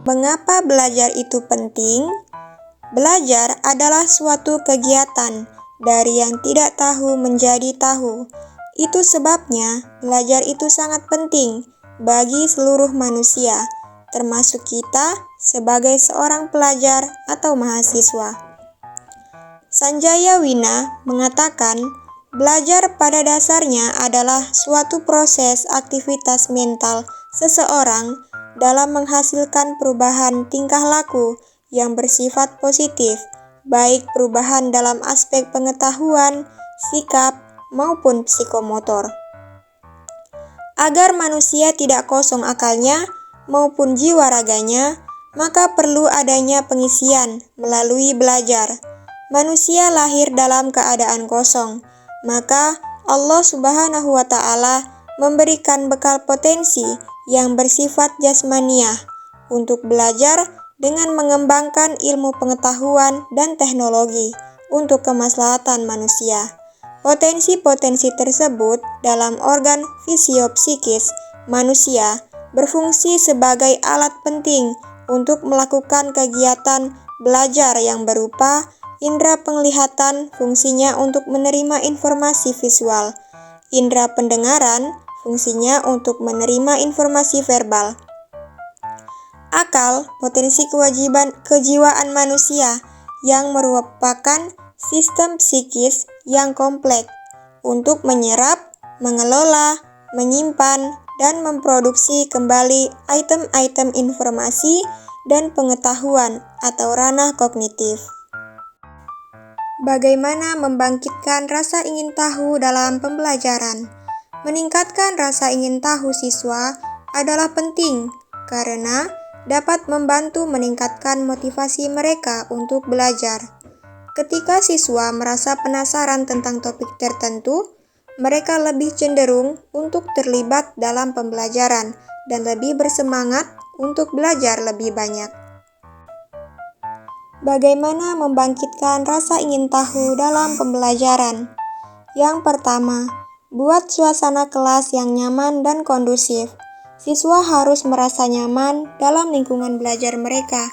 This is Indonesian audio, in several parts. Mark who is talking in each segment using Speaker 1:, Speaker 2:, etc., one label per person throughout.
Speaker 1: Mengapa belajar itu penting? Belajar adalah suatu kegiatan dari yang tidak tahu menjadi tahu. Itu sebabnya belajar itu sangat penting bagi seluruh manusia, termasuk kita sebagai seorang pelajar atau mahasiswa. Sanjaya Wina mengatakan, belajar pada dasarnya adalah suatu proses aktivitas mental seseorang dalam menghasilkan perubahan tingkah laku yang bersifat positif, baik perubahan dalam aspek pengetahuan, sikap, maupun psikomotor. Agar manusia tidak kosong akalnya maupun jiwa raganya, maka perlu adanya pengisian melalui belajar. Manusia lahir dalam keadaan kosong, maka Allah Subhanahu wa Ta'ala memberikan bekal potensi yang bersifat jasmaniah untuk belajar dengan mengembangkan ilmu pengetahuan dan teknologi untuk kemaslahatan manusia. Potensi-potensi tersebut dalam organ fisiopsikis manusia berfungsi sebagai alat penting untuk melakukan kegiatan belajar yang berupa indera penglihatan fungsinya untuk menerima informasi visual, indera pendengaran fungsinya untuk menerima informasi verbal. Akal, potensi kejiwaan manusia yang merupakan sistem psikis yang kompleks untuk menyerap, mengelola, menyimpan, dan memproduksi kembali item-item informasi dan pengetahuan atau ranah kognitif. Bagaimana membangkitkan rasa ingin tahu dalam pembelajaran? Meningkatkan rasa ingin tahu siswa adalah penting karena dapat membantu meningkatkan motivasi mereka untuk belajar. Ketika siswa merasa penasaran tentang topik tertentu, mereka lebih cenderung untuk terlibat dalam pembelajaran dan lebih bersemangat untuk belajar lebih banyak. Bagaimana membangkitkan rasa ingin tahu dalam pembelajaran? Yang pertama, buat suasana kelas yang nyaman dan kondusif. Siswa harus merasa nyaman dalam lingkungan belajar mereka.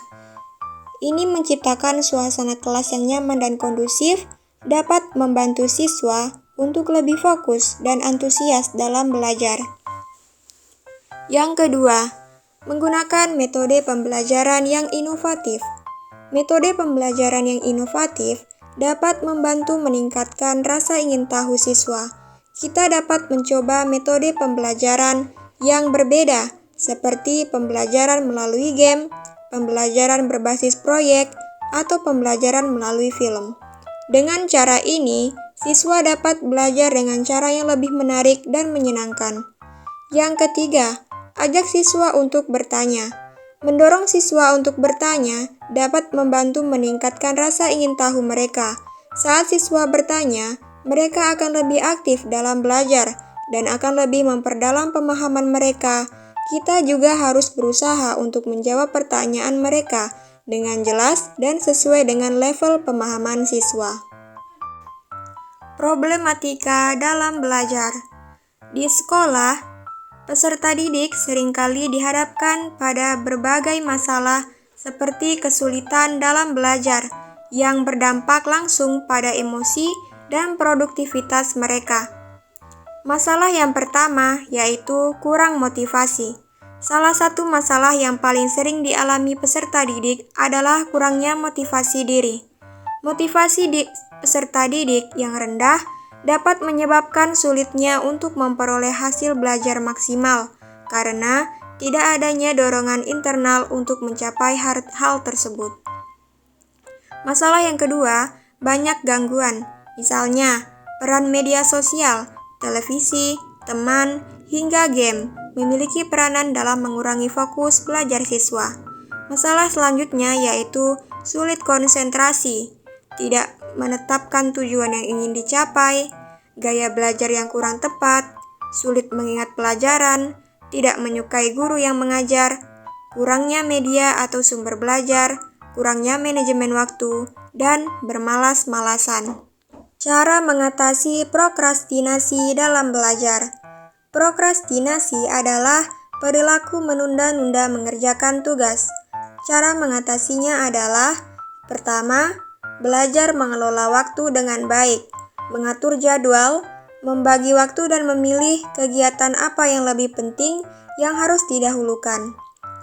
Speaker 1: Ini menciptakan suasana kelas yang nyaman dan kondusif dapat membantu siswa untuk lebih fokus dan antusias dalam belajar. Yang kedua, menggunakan metode pembelajaran yang inovatif. Metode pembelajaran yang inovatif dapat membantu meningkatkan rasa ingin tahu siswa. Kita dapat mencoba metode pembelajaran yang berbeda, seperti pembelajaran melalui game, pembelajaran berbasis proyek, atau pembelajaran melalui film. Dengan cara ini, siswa dapat belajar dengan cara yang lebih menarik dan menyenangkan. Yang ketiga, ajak siswa untuk bertanya. Mendorong siswa untuk bertanya dapat membantu meningkatkan rasa ingin tahu mereka. Saat siswa bertanya, mereka akan lebih aktif dalam belajar dan akan lebih memperdalam pemahaman mereka. Kita juga harus berusaha untuk menjawab pertanyaan mereka dengan jelas dan sesuai dengan level pemahaman siswa. Problematika dalam belajar. Di sekolah, peserta didik seringkali dihadapkan pada berbagai masalah seperti kesulitan dalam belajar yang berdampak langsung pada emosi dan produktivitas mereka. Masalah yang pertama yaitu kurang motivasi. Salah satu masalah yang paling sering dialami peserta didik adalah kurangnya motivasi diri. Motivasi peserta didik yang rendah dapat menyebabkan sulitnya untuk memperoleh hasil belajar maksimal karena tidak adanya dorongan internal untuk mencapai hal tersebut. Masalah yang kedua, banyak gangguan, misalnya peran media sosial, televisi, teman, hingga game memiliki peranan dalam mengurangi fokus belajar siswa. Masalah selanjutnya yaitu sulit konsentrasi, tidak menetapkan tujuan yang ingin dicapai, gaya belajar yang kurang tepat, sulit mengingat pelajaran, tidak menyukai guru yang mengajar, kurangnya media atau sumber belajar, kurangnya manajemen waktu, dan bermalas-malasan. Cara mengatasi prokrastinasi dalam belajar. Prokrastinasi adalah perilaku menunda-nunda mengerjakan tugas. Cara mengatasinya adalah: pertama, belajar mengelola waktu dengan baik, mengatur jadwal, membagi waktu dan memilih kegiatan apa yang lebih penting yang harus didahulukan.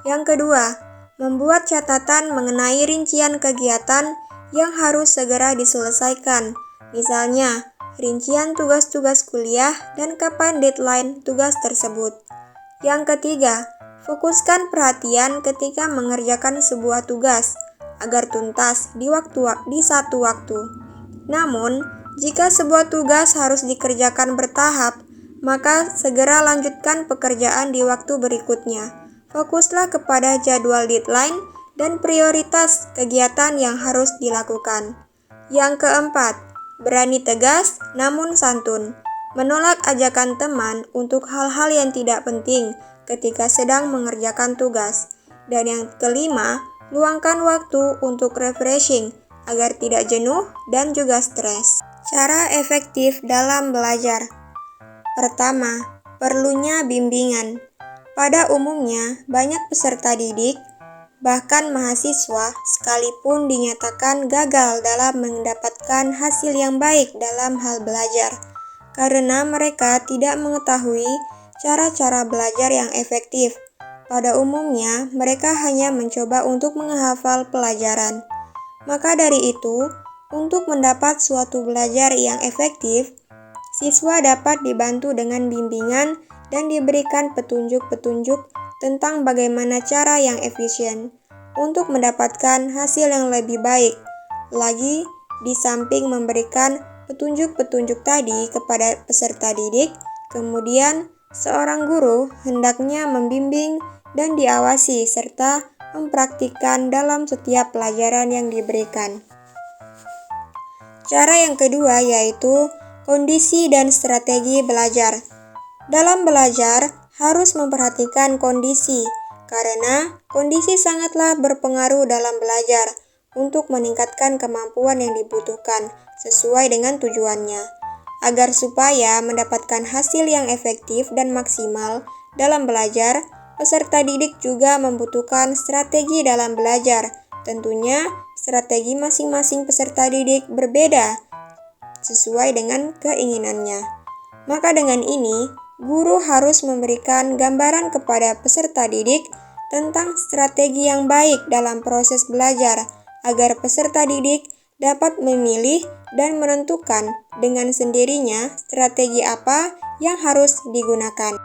Speaker 1: Yang kedua, membuat catatan mengenai rincian kegiatan yang harus segera diselesaikan, misalnya rincian tugas-tugas kuliah dan kapan deadline tugas tersebut. Yang ketiga, fokuskan perhatian ketika mengerjakan sebuah tugas agar tuntas di satu waktu. Namun, jika sebuah tugas harus dikerjakan bertahap, maka segera lanjutkan pekerjaan di waktu berikutnya. Fokuslah kepada jadwal deadline dan prioritas kegiatan yang harus dilakukan. Yang keempat, berani tegas namun santun. Menolak ajakan teman untuk hal-hal yang tidak penting ketika sedang mengerjakan tugas. Dan yang kelima, luangkan waktu untuk refreshing agar tidak jenuh dan juga stres. Cara efektif dalam belajar. Pertama, perlunya bimbingan. Pada umumnya, banyak peserta didik, bahkan mahasiswa, sekalipun dinyatakan gagal dalam mendapatkan hasil yang baik dalam hal belajar, karena mereka tidak mengetahui cara-cara belajar yang efektif. Pada umumnya, mereka hanya mencoba untuk menghafal pelajaran. Maka dari itu, untuk mendapat suatu belajar yang efektif, siswa dapat dibantu dengan bimbingan dan diberikan petunjuk-petunjuk tentang bagaimana cara yang efisien untuk mendapatkan hasil yang lebih baik. Lagi, di samping memberikan petunjuk-petunjuk tadi kepada peserta didik, kemudian seorang guru hendaknya membimbing dan diawasi serta mempraktikkan dalam setiap pelajaran yang diberikan. Cara yang kedua yaitu kondisi dan strategi belajar. Dalam belajar harus memperhatikan kondisi, karena kondisi sangatlah berpengaruh dalam belajar untuk meningkatkan kemampuan yang dibutuhkan sesuai dengan tujuannya. Agar supaya mendapatkan hasil yang efektif dan maksimal dalam belajar, peserta didik juga membutuhkan strategi dalam belajar. Tentunya, strategi masing-masing peserta didik berbeda sesuai dengan keinginannya. Maka dengan ini, guru harus memberikan gambaran kepada peserta didik tentang strategi yang baik dalam proses belajar agar peserta didik dapat memilih dan menentukan dengan sendirinya strategi apa yang harus digunakan.